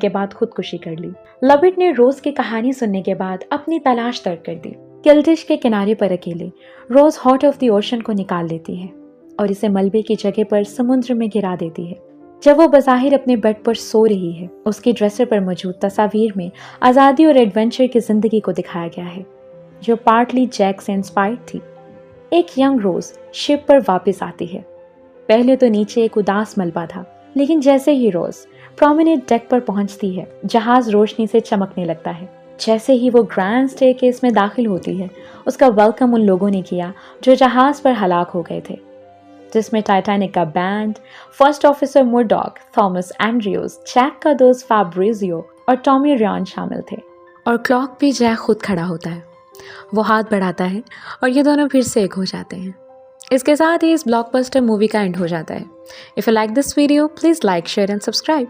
के बाद खुदकुशी कर ली। लविट ने रोज की कहानी सुनने के बाद अपनी तलाश तर्क कर दी। किल्डिश के किनारे पर अकेले रोज हार्ट ऑफ द ओशन को निकाल लेती है और इसे मलबे की जगह पर समुद्र में गिरा देती है। जब वो बज़ाहिर अपने बेड पर सो रही है, उसकी ड्रेसर पर मौजूद तस्वीर में आज़ादी और एडवेंचर की जिंदगी को दिखाया गया है, जो पार्टली जैक से इंस्पायर्ड थी। एक यंग रोज शिप पर वापस आती है। पहले तो नीचे एक उदास मलबा था, लेकिन जैसे ही रोज प्रोमिनेंट डेक पर पहुंचती है, जहाज रोशनी से चमकने लगता है। जैसे ही वो ग्रैंड स्टेयरकेस में दाखिल होती है, उसका वेलकम उन लोगों ने किया जो जहाज पर हलाक हो गए थे, जिसमें टाइटैनिक का band, first officer Murdoch, Thomas Andrews, Jack का दोस्त फैब्रिजियो और टॉमी रियन शामिल थे। और क्लॉक पे जैक खुद खड़ा होता है। वो हाथ बढ़ाता है और ये दोनों फिर से एक हो जाते हैं। इसके साथ ही इस ब्लॉकबस्टर मूवी का एंड हो जाता है। If you like this video, please like, share and subscribe.